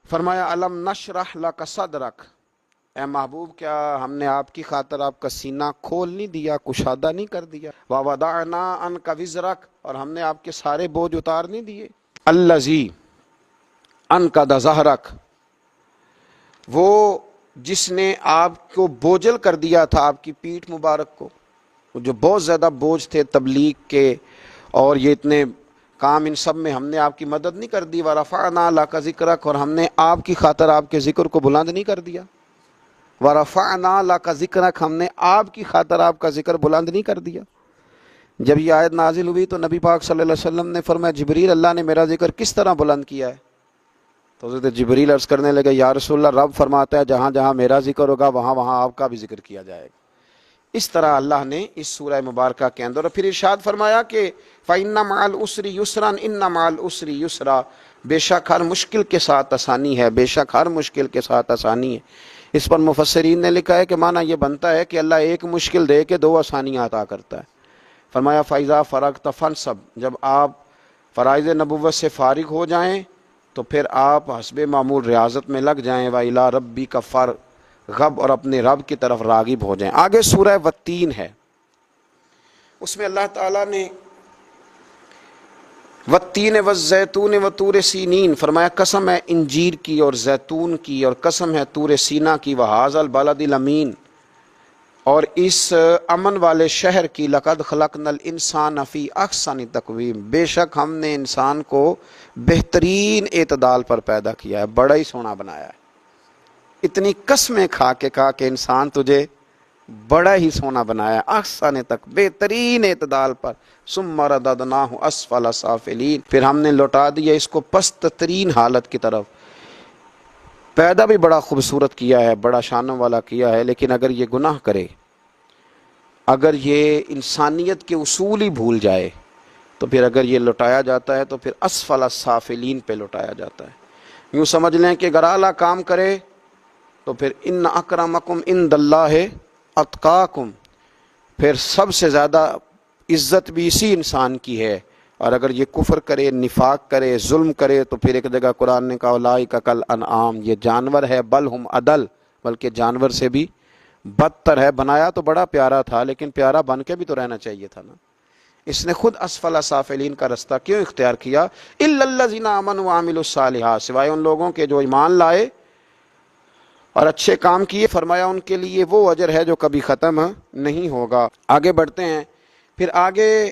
فرمایا الم نشرح لک صدرک، اے محبوب کیا ہم نے آپ کی خاطر آپ کا سینہ کھول نہیں دیا، کشادہ نہیں کر دیا؟ ووضعنا عنک وزرک، اور ہم نے آپ کے سارے بوجھ اتار نہیں دیے؟ الذی انقض ظہرک، وہ جس نے آپ کو بوجھل کر دیا تھا، آپ کی پیٹھ مبارک کو، جو بہت زیادہ بوجھ تھے تبلیغ کے اور یہ اتنے کام، ان سب میں ہم نے آپ کی مدد نہیں کر دی۔ ورفعنا لک ذکرک، اور ہم نے آپ کی خاطر آپ کے ذکر کو بلند نہیں کر دیا۔ ورفعنا لک ذکرک، ہم نے آپ کی خاطر آپ کا ذکر بلند نہیں کر دیا۔ جب یہ آیت نازل ہوئی تو نبی پاک صلی اللہ علیہ وسلم نے فرمایا جبریل، اللہ نے میرا ذکر کس طرح بلند کیا ہے؟ تو حضرت جبریل عرض کرنے لگے یا رسول اللہ، رب فرماتا ہے جہاں جہاں میرا ذکر ہوگا وہاں وہاں آپ کا بھی ذکر کیا جائے گا۔ اس طرح اللہ نے اس سورہ مبارکہ کے اندر، اور پھر ارشاد فرمایا کہ فَإِنَّ مَعَ الْعُسْرِ يُسْرًا إِنَّ مَعَ الْعُسْرِ يُسْرًا، بے شک ہر مشکل کے ساتھ آسانی ہے، بے شک ہر مشکل کے ساتھ آسانی ہے۔ اس پر مفسرین نے لکھا ہے کہ معنی یہ بنتا ہے کہ اللہ ایک مشکل دے کے دو آسانیاں عطا کرتا ہے۔ فرمایا فَإِذَا فَرَغْتَ فَانْصَبْ، جب آپ فرائض نبوت سے فارغ ہو جائیں تو پھر آپ حسب معمول ریاضت میں لگ جائیں۔ وَإِلَىٰ رَبِّكَ فَارْغَب، اور اپنے رب کی طرف راغب ہو جائیں۔ آگے سورہ والتین ہے، اس میں اللہ تعالیٰ نے والتین والزیتون وطور سینین فرمایا قسم ہے انجیر کی اور زیتون کی، اور قسم ہے طور سینا کی، وہذا البلد الامین، اور اس امن والے شہر کی، لقد خلقنا الانسان فی احسن تقویم، بے شک ہم نے انسان کو بہترین اعتدال پر پیدا کیا ہے، بڑا ہی سونا بنایا ہے۔ اتنی قسمیں کھا کے انسان تجھے بڑا ہی سونا بنایا، احسن تک بہترین اعتدال پر، ثم رددناہ اسفل سافلین، پھر ہم نے لوٹا دیا اس کو پست ترین حالت کی طرف۔ پیدا بھی بڑا خوبصورت کیا ہے، بڑا شانوں والا کیا ہے، لیکن اگر یہ گناہ کرے، اگر یہ انسانیت کے اصول ہی بھول جائے، تو پھر اگر یہ لوٹایا جاتا ہے تو پھر اسفل سافلین پہ لوٹایا جاتا ہے۔ یوں سمجھ لیں کہ اگر اعلیٰ کام کرے تو پھر ان اکرمکم عند اللہ اتقاکم، پھر سب سے زیادہ عزت بھی اسی انسان کی ہے۔ اور اگر یہ کفر کرے، نفاق کرے، ظلم کرے، تو پھر ایک جگہ قرآن نے کہا اولئک کالانعام، یہ جانور ہے، بل ہم اضل، بلکہ جانور سے بھی بدتر ہے۔ بنایا تو بڑا پیارا تھا، لیکن پیارا بن کے بھی تو رہنا چاہیے تھا نا۔ اس نے خود اسفل سافلین کا رستہ کیوں اختیار کیا؟ الا الذین آمنوا وعملوا الصالحات، سوائے ان لوگوں کے جو ایمان لائے اور اچھے کام کیے، فرمایا ان کے لیے وہ اجر ہے جو کبھی ختم نہیں ہوگا۔ آگے بڑھتے ہیں، پھر آگے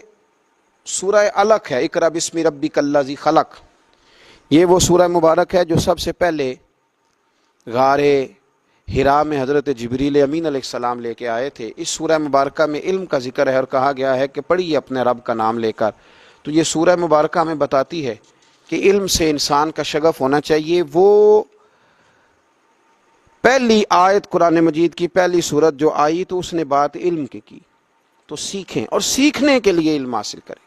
سورہ علق ہے، اقرأ بسم ربک الذی خلق، یہ وہ سورہ مبارک ہے جو سب سے پہلے غار حرا میں حضرت جبریل امین علیہ السلام لے کے آئے تھے۔ اس سورہ مبارکہ میں علم کا ذکر ہے اور کہا گیا ہے کہ پڑھیے اپنے رب کا نام لے کر۔ تو یہ سورہ مبارکہ ہمیں بتاتی ہے کہ علم سے انسان کا شغف ہونا چاہیے۔ وہ پہلی آیت قرآن مجید کی پہلی سورت جو آئی تو اس نے بات علم کی، تو سیکھیں، اور سیکھنے کے لیے علم حاصل کریں،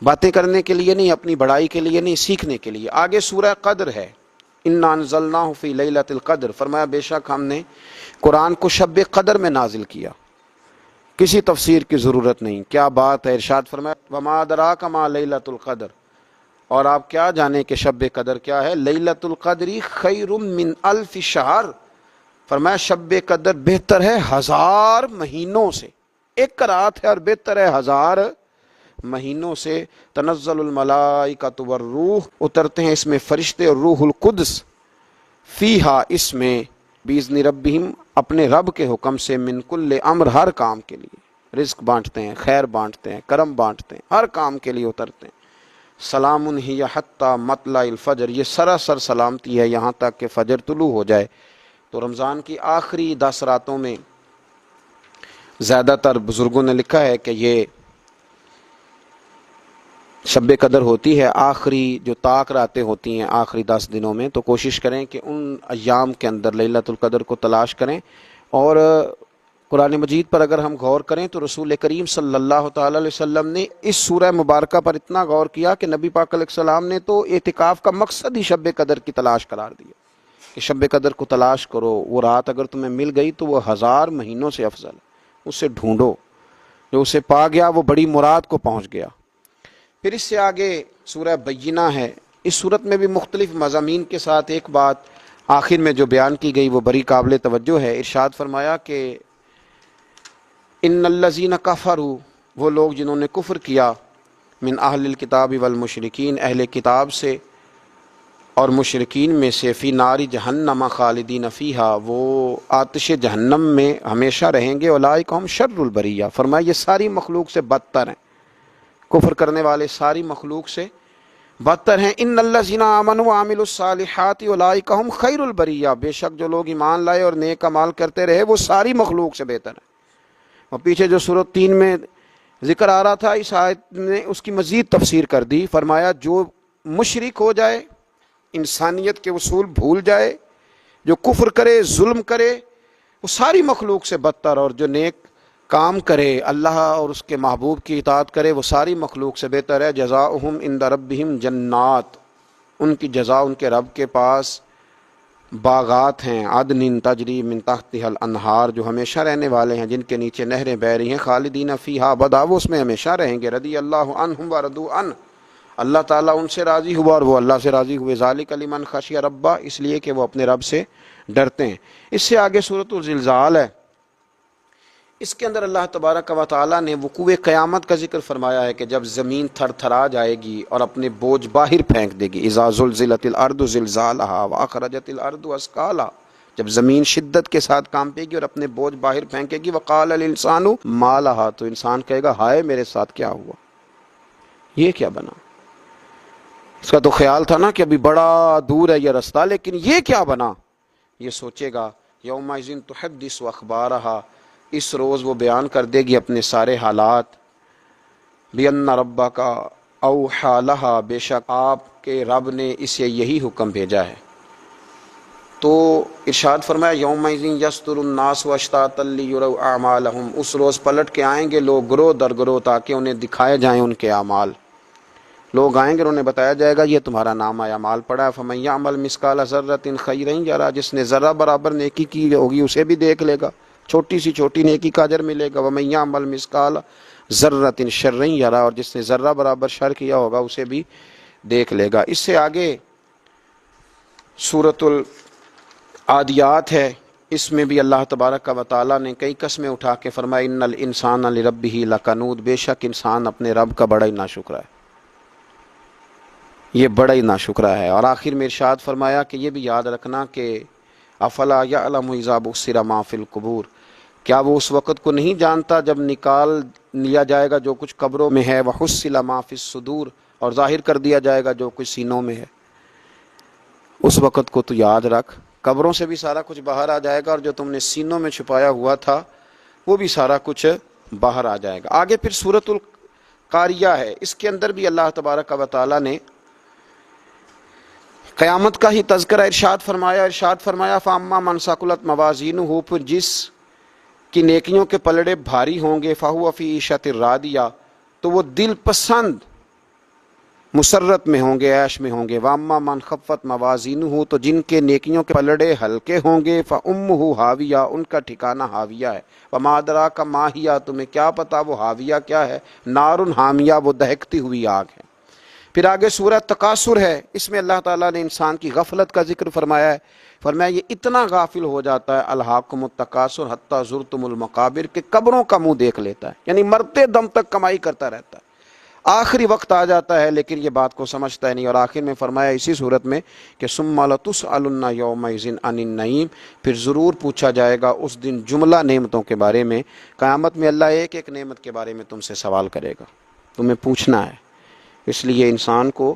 باتیں کرنے کے لیے نہیں، اپنی بڑائی کے لیے نہیں، سیکھنے کے لیے۔ آگے سورہ قدر ہے، انا انزلناہ فی لیلۃ القدر، فرمایا بے شک ہم نے قرآن کو شب قدر میں نازل کیا، کسی تفسیر کی ضرورت نہیں۔ کیا بات ہے، ارشاد فرمایا وما ادراک ما لیلۃ القدر، اور آپ کیا جانیں کہ شب قدر کیا ہے؟ لیلۃ القدر خیر من الف شہر، فرمایا شب قدر بہتر ہے 1000 مہینوں سے، ایک رات ہے اور بہتر ہے 1000 مہینوں سے۔ تنزل الملائکۃ والروح، اترتے ہیں اس میں فرشتے اور روح القدس، فیہا اس میں، باذن ربہم اپنے رب کے حکم سے، من کل امر ہر کام کے لیے، رزق بانٹتے ہیں، خیر بانٹتے ہیں، کرم بانٹتے ہیں، ہر کام کے لیے اترتے ہیں۔ سلام ہی حتی مطلع الفجر، یہ سراسر سلامتی ہے یہاں تک کہ فجر طلوع ہو جائے۔ تو رمضان کی آخری 10 راتوں میں زیادہ تر بزرگوں نے لکھا ہے کہ یہ شب قدر ہوتی ہے، آخری جو طاق راتیں ہوتی ہیں آخری 10 دنوں میں، تو کوشش کریں کہ ان ایام کے اندر لیلۃ القدر کو تلاش کریں۔ اور قرآن مجید پر اگر ہم غور کریں تو رسول کریم صلی اللہ تعالی علیہ وسلم نے اس سورہ مبارکہ پر اتنا غور کیا کہ نبی پاک علیہ السلام نے تو اعتکاف کا مقصد ہی شب قدر کی تلاش قرار دیا کہ شب قدر کو تلاش کرو، وہ رات اگر تمہیں مل گئی تو وہ 1000 مہینوں سے افضل ہے، اسے ڈھونڈو، جو اسے پا گیا وہ بڑی مراد کو پہنچ گیا۔ پھر اس سے آگے سورہ بینہ ہے، اس صورت میں بھی مختلف مضامین کے ساتھ ایک بات آخر میں جو بیان کی گئی وہ بڑی قابل توجہ ہے۔ ارشاد فرمایا کہ ان الذین کفروا، وہ لوگ جنہوں نے کفر کیا، من اہل الکتاب والمشرکین، اہل کتاب سے اور مشرکین میں سے، فی نار جہنم خالدین فیہا، وہ آتش جہنم میں ہمیشہ رہیں گے، اولئک ہم شر البریہ، فرمایا یہ ساری مخلوق سے بدتر ہیں، کفر کرنے والے ساری مخلوق سے بدتر ہیں۔ ان الذین آمنوا وعملوا الصالحات اولئک ہم خیر البریہ، بے شک جو لوگ ایمان لائے اور نیک اعمال کرتے رہے وہ ساری مخلوق سے بہتر ہیں۔ اور پیچھے جو سورۃ 3 میں ذکر آ رہا تھا، اس آیت نے اس کی مزید تفسیر کر دی، فرمایا جو مشرک ہو جائے، انسانیت کے اصول بھول جائے، جو کفر کرے، ظلم کرے، وہ ساری مخلوق سے بدتر، اور جو نیک کام کرے، اللہ اور اس کے محبوب کی اطاعت کرے، وہ ساری مخلوق سے بہتر ہے۔ جزاؤہم عند ربہم جنات، ان کی جزا ان کے رب کے پاس باغات ہیں، عدن تجری من تحتها الانہار، جو ہمیشہ رہنے والے ہیں، جن کے نیچے نہریں بہہ رہی ہیں، خالدین فیہا ابدا، وہ اس میں ہمیشہ رہیں گے۔ رضی اللہ عنہم ورضوا عنہ، اللہ تعالیٰ ان سے راضی ہوا اور وہ اللہ سے راضی ہوئے۔ ذالک لمن خشی ربہ، اس لیے کہ وہ اپنے رب سے ڈرتے ہیں۔ اس سے آگے سورۃ الزلزال ہے، اس کے اندر اللہ تبارک و تعالیٰ نے وقوع قیامت کا ذکر فرمایا ہے کہ جب زمین تھر تھرا جائے گی اور اپنے بوجھ باہر پھینک دے گی۔ اذا زلزلت الارض زلزالها واخرجت الارض اثقالها، جب زمین شدت کے ساتھ کانپے گی اور اپنے بوجھ باہر پھینکے گی۔ وقال الانسان ما لها، تو انسان کہے گا ہائے میرے ساتھ کیا ہوا، یہ کیا بنا۔ اس کا تو خیال تھا نا کہ ابھی بڑا دور ہے یہ رستہ، لیکن یہ کیا بنا، یہ سوچے گا۔ یومئذ تحدث اخبارها، اس روز وہ بیان کر دے گی اپنے سارے حالات۔ بِأَنَّ رَبَّكَ أَوْحَىٰ لَهَا، بے شک آپ کے رب نے اسے یہی حکم بھیجا ہے۔ تو ارشاد فرمایا یومئذ یصدر الناس اشتاتا لیروا اعمالهم، اس روز پلٹ کے آئیں گے لوگ گروہ در گروہ تاکہ انہیں دکھائے جائیں ان کے اعمال۔ لوگ آئیں گے اور انہیں بتایا جائے گا یہ تمہارا نامہ اعمال پڑا ہے۔ فَمَن يَعْمَلْ مِثْقَالَ ذَرَّةٍ خَيْرًا يَرَهُ، جس نے ذرہ برابر نیکی کی ہوگی اسے بھی دیکھ لے گا، چھوٹی سی چھوٹی نیکی کا اجر ملے گا۔ وَمَن يَعْمَلْ مِثْقَالَ ذَرَّةٍ شَرًّا يَرَهُ، اور جس نے ذرہ برابر شر کیا ہوگا اسے بھی دیکھ لے گا۔ اس سے آگے سورۃ العادیات ہے، اس میں بھی اللہ تبارک و تعالیٰ نے کئی قسمیں اٹھا کے فرمایا ان الانسان لربہ لکنود، بے شک انسان اپنے رب کا بڑا ہی ناشکرا ہے، یہ بڑا ہی ناشکرا ہے۔ اور آخر میں ارشاد فرمایا کہ یہ بھی یاد رکھنا کہ افلا یعلم اذا بصر ما فی القبور، کیا وہ اس وقت کو نہیں جانتا جب نکال لیا جائے گا جو کچھ قبروں میں ہے، وحصل ما فی الصدور، اور ظاہر کر دیا جائے گا جو کچھ سینوں میں ہے۔ اس وقت کو تو یاد رکھ، قبروں سے بھی سارا کچھ باہر آ جائے گا، اور جو تم نے سینوں میں چھپایا ہوا تھا وہ بھی سارا کچھ باہر آ جائے گا۔ آگے پھر سورۃ القاریہ ہے، اس کے اندر بھی اللہ تبارک و تعالیٰ نے قیامت کا ہی تذکرہ ارشاد فرمایا فَأَمَّا مَنْ ثَقُلَتْ مَوَازِينُهُ، پھر جس کی نیکیوں کے پلڑے بھاری ہوں گے، فَهُوَ فِي عِيشَةٍ رَاضِيَةٍ، تو وہ دل پسند مسرت میں ہوں گے، عیش میں ہوں گے۔ وَأَمَّا مَنْ خَفَّتْ مَوَازِينُهُ، تو جن کے نیکیوں کے پلڑے ہلکے ہوں گے، فَأُمُّهُ ہاویہ، ان کا ٹھکانہ ہاویہ ہے۔ وَمَا أَدْرَاكَ مَا هِيَ، تمہیں کیا پتا وہ ہاویہ کیا ہے، نار حامیہ، وہ دہکتی ہوئی آگ ہے۔ پھر آگے سورہ تکاثر ہے، اس میں اللہ تعالیٰ نے انسان کی غفلت کا ذکر فرمایا ہے، فرمایا یہ اتنا غافل ہو جاتا ہے، الہاکم التکاثر حتی زرتم المقابر، کہ قبروں کا منہ دیکھ لیتا ہے، یعنی مرتے دم تک کمائی کرتا رہتا ہے، آخری وقت آ جاتا ہے لیکن یہ بات کو سمجھتا ہے نہیں۔ اور آخر میں فرمایا اسی صورت میں کہ ثم لتسألن یومئذ عن النعیم، پھر ضرور پوچھا جائے گا اس دن جملہ نعمتوں کے بارے میں۔ قیامت میں اللہ ایک ایک نعمت کے بارے میں تم سے سوال کرے گا، تمہیں پوچھنا ہے۔ اس لیے انسان کو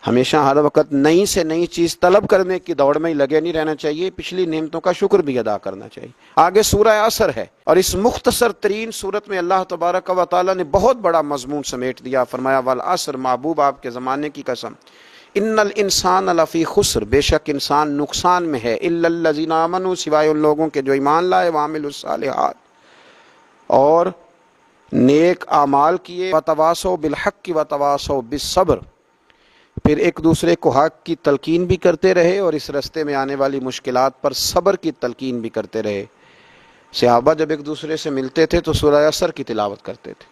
ہمیشہ ہر وقت نئی سے نئی چیز طلب کرنے کی دوڑ میں ہی لگے نہیں رہنا چاہیے، پچھلی نعمتوں کا شکر بھی ادا کرنا چاہیے۔ آگے سورہ عصر ہے، اور اس مختصر ترین صورت میں اللہ تبارک و تعالیٰ نے بہت بڑا مضمون سمیٹ دیا۔ فرمایا والعصر، محبوب آپ کے زمانے کی قسم، ان الانسان لفی خسر، بے شک انسان نقصان میں ہے، الا الذین آمنوا، سوائے ان لوگوں کے جو ایمان لائے، وعملوا الصالحات، اور نیک اعمال کیے، وتواصوا بالحق وتواصوا بالصبر، پھر ایک دوسرے کو حق کی تلقین بھی کرتے رہے اور اس رستے میں آنے والی مشکلات پر صبر کی تلقین بھی کرتے رہے۔ صحابہ جب ایک دوسرے سے ملتے تھے تو سورہ عصر کی تلاوت کرتے تھے۔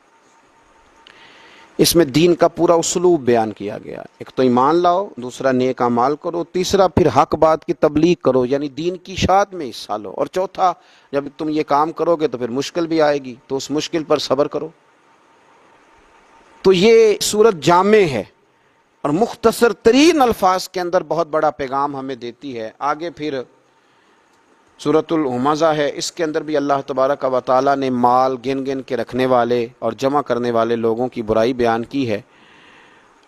اس میں دین کا پورا اسلوب بیان کیا گیا، ایک تو ایمان لاؤ، دوسرا نیک اعمال کرو، تیسرا پھر حق بات کی تبلیغ کرو یعنی دین کی اشاعت میں حصہ لو، اور چوتھا جب تم یہ کام کرو گے تو پھر مشکل بھی آئے گی تو اس مشکل پر صبر کرو۔ تو یہ سورت جامع ہے اور مختصر ترین الفاظ کے اندر بہت بڑا پیغام ہمیں دیتی ہے۔ آگے پھر سورۃ الہمزہ ہے، اس کے اندر بھی اللہ تبارک و تعالیٰ نے مال گن گن کے رکھنے والے اور جمع کرنے والے لوگوں کی برائی بیان کی ہے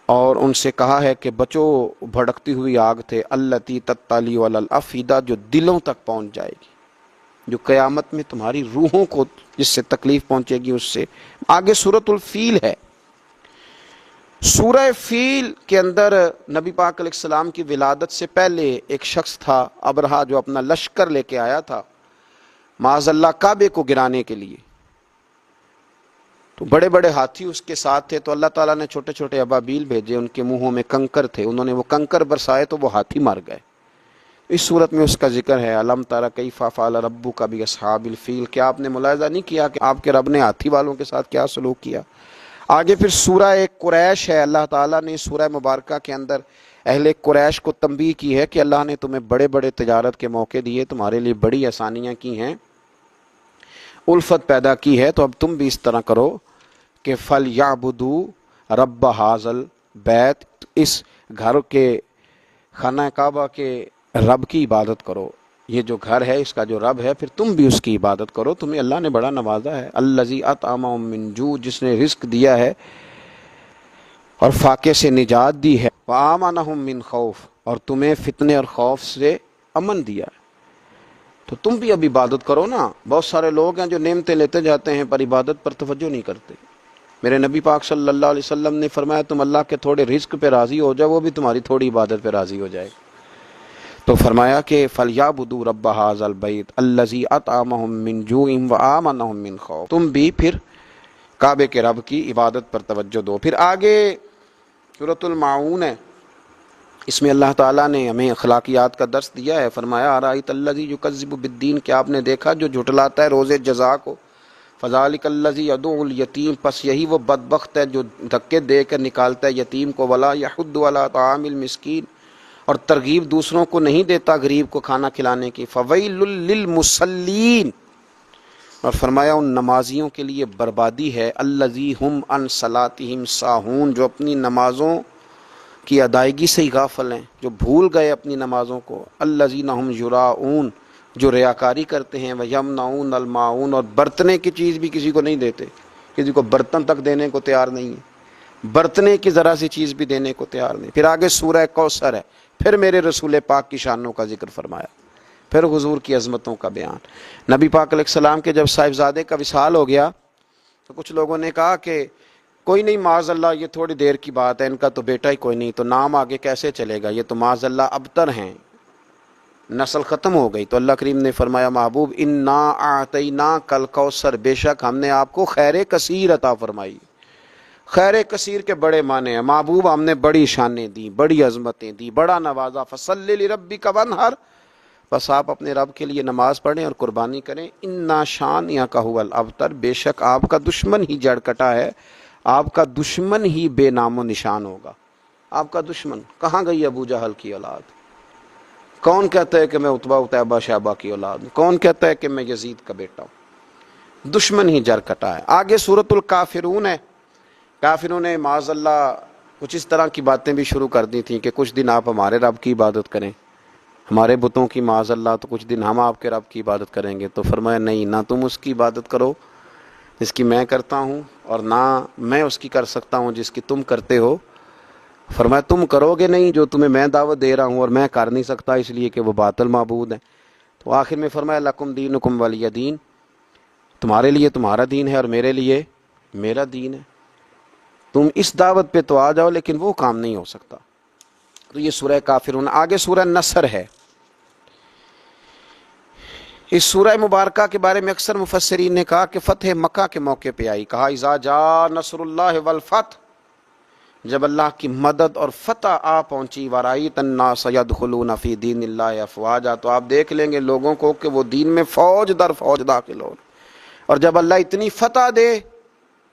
اور ان سے کہا ہے کہ بچو بھڑکتی ہوئی آگ تھے التی تطلی علی الافئدہ، جو دلوں تک پہنچ جائے گی، جو قیامت میں تمہاری روحوں کو جس سے تکلیف پہنچے گی اس سے۔ آگے سورۃ الفیل ہے۔ سورہ فیل کے اندر نبی پاک علیہ السلام کی ولادت سے پہلے ایک شخص تھا ابرہہ، جو اپنا لشکر لے کے آیا تھا معاذ اللہ کعبے کو گرانے کے لیے، تو بڑے بڑے ہاتھی اس کے ساتھ تھے، تو اللہ تعالیٰ نے چھوٹے چھوٹے ابابیل بھیجے، ان کے منہوں میں کنکر تھے، انہوں نے وہ کنکر برسائے تو وہ ہاتھی مر گئے۔ اس صورت میں اس کا ذکر ہے الم تر کیف فعل ربک باصحاب الفیل، کیا آپ نے ملاحظہ نہیں کیا کہ آپ کے رب نے ہاتھی والوں کے ساتھ کیا سلوک کیا؟ آگے پھر سورہ قریش ہے۔ اللہ تعالیٰ نے سورہ مبارکہ کے اندر اہل قریش کو تنبیہ کی ہے کہ اللہ نے تمہیں بڑے بڑے تجارت کے موقع دیے، تمہارے لیے بڑی آسانیاں کی ہیں، الفت پیدا کی ہے، تو اب تم بھی اس طرح کرو کہ فَلْيَعْبُدُوا رَبَّ هَٰذَا الْبَيْتِ، اس گھر کے خانہ کعبہ کے رب کی عبادت کرو، یہ جو گھر ہے اس کا جو رب ہے، پھر تم بھی اس کی عبادت کرو، تمہیں اللہ نے بڑا نوازا ہے۔ الذی اطعمہم من جوع، جس نے رزق دیا ہے اور فاقے سے نجات دی ہے، وآمنہم من خوف، اور تمہیں فتنے اور خوف سے امن دیا ہے، تو تم بھی اب عبادت کرو نا۔ بہت سارے لوگ ہیں جو نعمتیں لیتے جاتے ہیں پر عبادت پر توجہ نہیں کرتے۔ میرے نبی پاک صلی اللہ علیہ وسلم نے فرمایا تم اللہ کے تھوڑے رزق پہ راضی ہو جاؤ، وہ بھی تمہاری تھوڑی عبادت پہ راضی ہو جائے، تو فرمایا کہ فَلْيَعْبُدُوا رَبَّ هَٰذَا الْبَيْتِ الَّذِي أَطْعَمَهُم مِّن جُوعٍ وَآمَنَهُم مِّن خَوْفٍ، تم بھی پھر کعبے کے رب کی عبادت پر توجہ دو۔ پھر آگے سورۃ الماعون ہے، اس میں اللہ تعالیٰ نے ہمیں اخلاقیات کا درس دیا ہے۔ فرمایا أَرَأَيْتَ الَّذِي يُكَذِّبُ بِالدِّينِ، کیا آپ نے دیکھا جو جھٹلاتا ہے روز جزا کو، فَذَلِكَ الَّذِي يَدُعُّ الْيَتِيمَ، پس یہی وہ بدبخت ہے جو دھکے دے کر نکالتا ہے یتیم کو، وَلَا يَحُضُّ عَلَىٰ طَعَامِ الْمِسْكِينِ، اور ترغیب دوسروں کو نہیں دیتا غریب کو کھانا کھلانے کی، فَوَيْلٌ لِّلْمُصَلِّينَ، اور فرمایا ان نمازیوں کے لیے بربادی ہے، الَّذِي هُمْ عَنْ صَلَاتِهِمْ سَاهُونَ، جو اپنی نمازوں کی ادائیگی سے ہی غافل ہیں، جو بھول گئے اپنی نمازوں کو، الَّذِينَ هُمْ يُرَاءُونَ، جو ریاکاری کرتے ہیں، وَيَمْنَعُونَ الْمَاعُونَ، اور برتنے کی چیز بھی کسی کو نہیں دیتے، کسی کو برتن تک دینے کو تیار نہیں ہے، برتنے کی ذرا سی چیز بھی دینے کو تیار نہیں۔ پھر آگے سورہ کوثر ہے، پھر میرے رسول پاک کی شانوں کا ذکر فرمایا، پھر حضور کی عظمتوں کا بیان۔ نبی پاک علیہ السلام کے جب صاحبزادے کا وصال ہو گیا تو کچھ لوگوں نے کہا کہ کوئی نہیں، معاذ اللہ یہ تھوڑی دیر کی بات ہے، ان کا تو بیٹا ہی کوئی نہیں، تو نام آگے کیسے چلے گا، یہ تو معاذ اللہ ابتر ہیں، نسل ختم ہو گئی۔ تو اللہ کریم نے فرمایا محبوب انا اعطیناک الکوثر، بے شک ہم نے آپ کو خیر کثیر عطا فرمائی۔ خیر کثیر کے بڑے معنی ہیں، محبوب ہم نے بڑی شانیں دی، بڑی عظمتیں دی، بڑا نوازا، فصلی لربک وانحر، بس آپ اپنے رب کے لیے نماز پڑھیں اور قربانی کریں، انا شانئک ھو الابتر، بے شک آپ کا دشمن ہی جڑ کٹا ہے، آپ کا دشمن ہی بے نام و نشان ہوگا۔ آپ کا دشمن کہاں گئی؟ ابو جہل کی اولاد۔ کون کہتا ہے کہ میں عتبہ اتیبہ شیبہ کی اولاد ہوں؟ کون کہتا ہے کہ میں یزید کا بیٹا ہوں؟ دشمن ہی جڑ کٹا ہے۔ آگے سورۃ الکافرون ہے۔ کافروں نے معاذ اللہ کچھ اس طرح کی باتیں بھی شروع کر دی تھیں کہ کچھ دن آپ ہمارے رب کی عبادت کریں، ہمارے بتوں کی معاذ اللہ، تو کچھ دن ہم آپ کے رب کی عبادت کریں گے۔ تو فرمایا نہیں، نہ تم اس کی عبادت کرو جس کی میں کرتا ہوں، اور نہ میں اس کی کر سکتا ہوں جس کی تم کرتے ہو۔ فرمایا تم کرو گے نہیں جو تمہیں میں دعوت دے رہا ہوں، اور میں کر نہیں سکتا اس لیے کہ وہ باطل معبود ہیں۔ تو آخر میں فرمایا لکم دینکم ولی دین، تمہارے لیے تمہارا دین ہے اور میرے لیے میرا دین ہے، تم اس دعوت پہ تو آ جاؤ، لیکن وہ کام نہیں ہو سکتا۔ تو یہ سورہ کافرون۔ آگے سورہ نصر ہے۔ اس سورہ مبارکہ کے بارے میں اکثر مفسرین نے کہا کہ فتح مکہ کے موقع پہ آئی، کہا اذا جاء نصر اللہ والفتح، جب اللہ کی مدد اور فتح آ پہنچی، ورأیت الناس یدخلون فی دین اللہ افواجا، تو آپ دیکھ لیں گے لوگوں کو کہ وہ دین میں فوج در فوج داخل ہو، اور جب اللہ اتنی فتح دے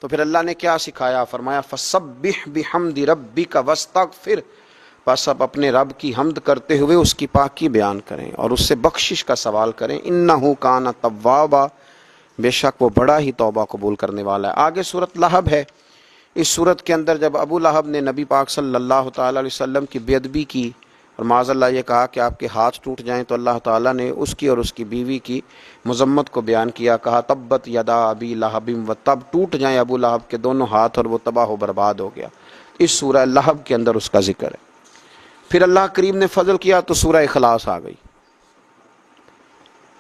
تو پھر اللہ نے کیا سکھایا؟ فرمایا فسبح بحمد ربک واستغفر، بس اب اپنے رب کی حمد کرتے ہوئے اس کی پاکی بیان کریں اور اس سے بخشش کا سوال کریں، انہ کان توابا، بے شک وہ بڑا ہی توبہ قبول کرنے والا ہے۔ آگے سورۃ لہب ہے۔ اس سورت کے اندر جب ابو لہب نے نبی پاک صلی اللہ تعالی علیہ وسلم کی بے ادبی کی اور معاذ اللہ یہ کہا کہ آپ کے ہاتھ ٹوٹ جائیں، تو اللہ تعالیٰ نے اس کی اور اس کی بیوی کی مذمت کو بیان کیا، کہا تبت یدا ابی لہب و تب، ٹوٹ جائیں ابو لہب کے دونوں ہاتھ اور وہ تباہ و برباد ہو گیا۔ اس سورہ لہب کے اندر اس کا ذکر ہے۔ پھر اللہ کریم نے فضل کیا تو سورہ اخلاص آ گئی۔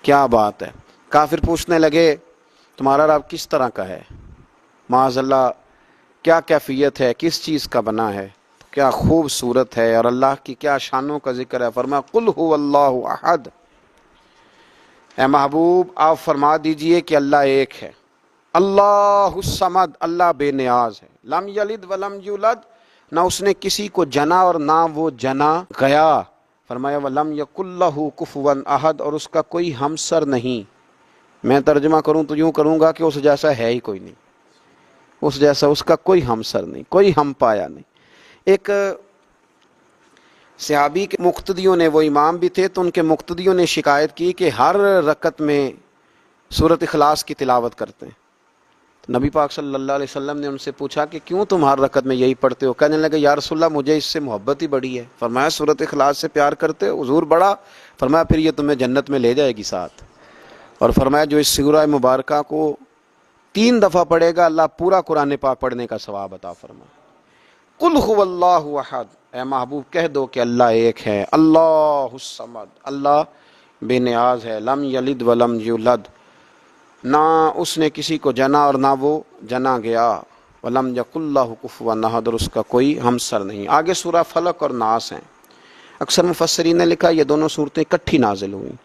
کیا بات ہے! کافر پوچھنے لگے تمہارا رب کس طرح کا ہے؟ معاذ اللہ کیا کیفیت ہے، کس چیز کا بنا ہے، کیا خوبصورت ہے، اور اللہ کی کیا شانوں کا ذکر ہے۔ فرمایا قل هو اللہ احد، اے محبوب آپ فرما دیجئے کہ اللہ ایک ہے، اللہ الصمد، اللہ بے نیاز ہے، لم یلد ولم یولد، نہ اس نے کسی کو جنا اور نہ وہ جنا گیا۔ فرمایا ولم یکن لہ کفوا احد، اور اس کا کوئی ہمسر نہیں۔ میں ترجمہ کروں تو یوں کروں گا کہ اس جیسا ہے ہی کوئی نہیں، اس جیسا اس کا کوئی ہمسر نہیں، کوئی ہم پایا نہیں۔ ایک صحابی کے مقتدیوں نے، وہ امام بھی تھے، تو ان کے مقتدیوں نے شکایت کی کہ ہر رکعت میں سورۃ اخلاص کی تلاوت کرتے ہیں۔ تو نبی پاک صلی اللہ علیہ وسلم نے ان سے پوچھا کہ کیوں تم ہر رکعت میں یہی پڑھتے ہو؟ کہنے لگے یا رسول اللہ مجھے اس سے محبت ہی بڑی ہے۔ فرمایا سورۃ اخلاص سے پیار کرتے ہو؟ حضور بڑا؟ فرمایا پھر یہ تمہیں جنت میں لے جائے گی ساتھ۔ اور فرمایا جو اس سورہ مبارکہ کو 3 دفعہ پڑھے گا اللہ پورا قرآن پاک پڑھنے کا ثواب عطا فرمائے۔ قل هو اللہ احد، اے محبوب کہہ دو کہ اللہ ایک ہے، اللہ الصمد، اللہ بے نیاز ہے، لم یلد ولم یولد، نہ اس نے کسی کو جنا اور نہ وہ جنا گیا، ولم یکن لہ کفوا احد، اور اس کا کوئی ہمسر نہیں۔ آگے سورہ فلق اور ناس ہیں۔ اکثر مفسرین نے لکھا یہ دونوں صورتیں اکٹھی نازل ہوئیں۔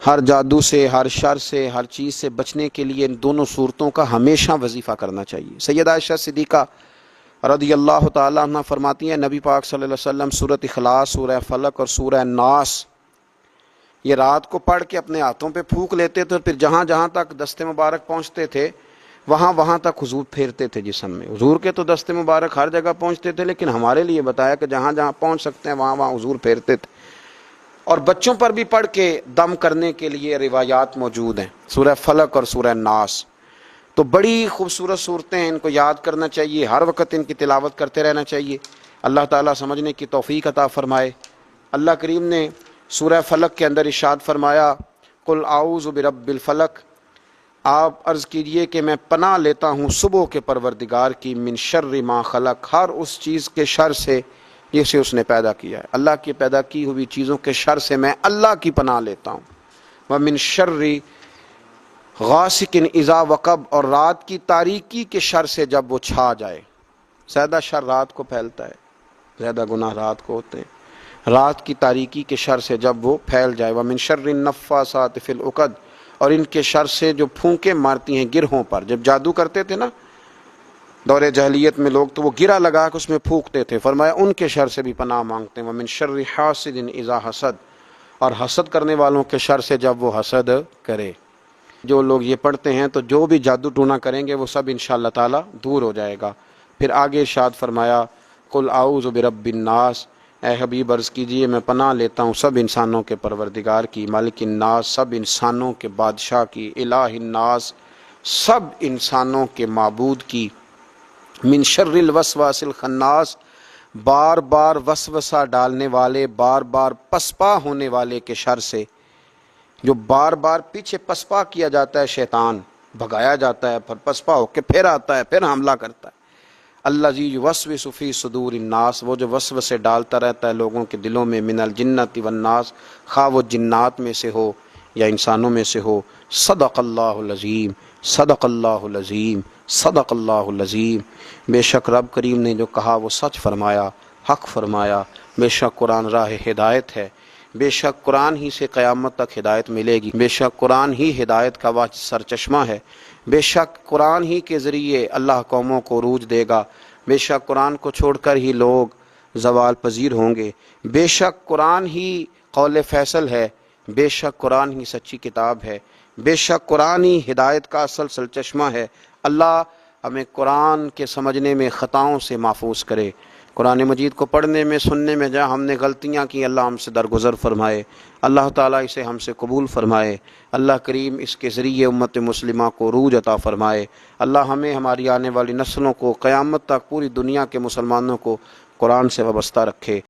ہر جادو سے، ہر شر سے، ہر چیز سے بچنے کے لیے ان دونوں صورتوں کا ہمیشہ وظیفہ کرنا چاہیے۔ سیدہ عائشہ صدیقہ رضی اللہ تعالیٰ عنہ فرماتی ہیں نبی پاک صلی اللہ علیہ وسلم سورۃ اخلاص، سورہ فلق اور سورہ ناس یہ رات کو پڑھ کے اپنے ہاتھوں پہ پھونک لیتے تھے، اور پھر جہاں جہاں تک دست مبارک پہنچتے تھے وہاں وہاں تک حضور پھیرتے تھے جسم میں۔ حضور کے تو دست مبارک ہر جگہ پہنچتے تھے، لیکن ہمارے لیے بتایا کہ جہاں جہاں پہنچ سکتے ہیں وہاں وہاں حضور پھیرتے تھے۔ اور بچوں پر بھی پڑھ کے دم کرنے کے لیے روایات موجود ہیں، سورہ فلق اور سورہ ناس۔ تو بڑی خوبصورت صورتیں ہیں، ان کو یاد کرنا چاہیے، ہر وقت ان کی تلاوت کرتے رہنا چاہیے۔ اللہ تعالیٰ سمجھنے کی توفیق عطا فرمائے۔ اللہ کریم نے سورہ فلق کے اندر ارشاد فرمایا قل اعوذ برب الفلق، آپ عرض کیجئے کہ میں پناہ لیتا ہوں صبح کے پروردگار کی، من شر ما خلق، ہر اس چیز کے شر سے جسے اس نے پیدا کیا ہے۔ اللہ کی پیدا کی ہوئی چیزوں کے شر سے میں اللہ کی پناہ لیتا ہوں۔ ومن شر غاسق اذا وقب، اور رات کی تاریکی کے شر سے جب وہ چھا جائے۔ زیادہ شر رات کو پھیلتا ہے، زیادہ گناہ رات کو ہوتے ہیں، رات کی تاریکی کے شر سے جب وہ پھیل جائے۔ ومن شر النفاثات فی العقد، اور ان کے شر سے جو پھونکے مارتی ہیں گرہوں پر، جب جادو کرتے تھے نا دور جاہلیت میں لوگ، تو وہ گرہ لگا کے اس میں پھونکتے تھے، فرمایا ان کے شر سے بھی پناہ مانگتے ہیں۔ ومن شر حاسد اذا حسد، اور حسد کرنے والوں کے شر سے جب وہ حسد کرے۔ جو لوگ یہ پڑھتے ہیں تو جو بھی جادو ٹونا کریں گے وہ سب انشاءاللہ تعالی دور ہو جائے گا۔ پھر آگے ارشاد فرمایا قل اعوذ برب الناس، اے حبیب عرض کیجئے میں پناہ لیتا ہوں سب انسانوں کے پروردگار کی، مالک الناس، سب انسانوں کے بادشاہ کی، الہ الناس، سب انسانوں کے معبود کی، من شر الوسواس الخناس، بار بار وسوسہ ڈالنے والے، بار بار پسپا ہونے والے کے شر سے، جو بار بار پیچھے پسپا کیا جاتا ہے، شیطان بھگایا جاتا ہے، پھر پسپا ہو کے پھر آتا ہے، پھر حملہ کرتا ہے۔ الذی یوسوس فی صدور الناس، وہ جو وسوسے ڈالتا رہتا ہے لوگوں کے دلوں میں، من الجنۃ والناس، خواہ وہ جنات میں سے ہو یا انسانوں میں سے ہو۔ صدق اللہ العظیم، صدق اللہ العظیم، صدق اللہ العظیم۔ بے شک رب کریم نے جو کہا وہ سچ فرمایا، حق فرمایا۔ بے شک قرآن راہ ہدایت ہے، بے شک قرآن ہی سے قیامت تک ہدایت ملے گی، بے شک قرآن ہی ہدایت کا وہ سرچشمہ ہے، بے شک قرآن ہی کے ذریعے اللہ قوموں کو عروج دے گا، بے شک قرآن کو چھوڑ کر ہی لوگ زوال پذیر ہوں گے، بے شک قرآن ہی قول فیصل ہے، بے شک قرآن ہی سچی کتاب ہے، بے شک قرآن ہی ہدایت کا اصل سرچشمہ ہے۔ اللہ ہمیں قرآن کے سمجھنے میں خطاؤں سے محفوظ کرے۔ قرآن مجید کو پڑھنے میں سننے میں جہاں ہم نے غلطیاں کی اللہ ہم سے درگزر فرمائے، اللہ تعالیٰ اسے ہم سے قبول فرمائے۔ اللہ کریم اس کے ذریعے امت مسلمہ کو عروج عطا فرمائے۔ اللہ ہمیں ہماری آنے والی نسلوں کو قیامت تک پوری دنیا کے مسلمانوں کو قرآن سے وابستہ رکھے۔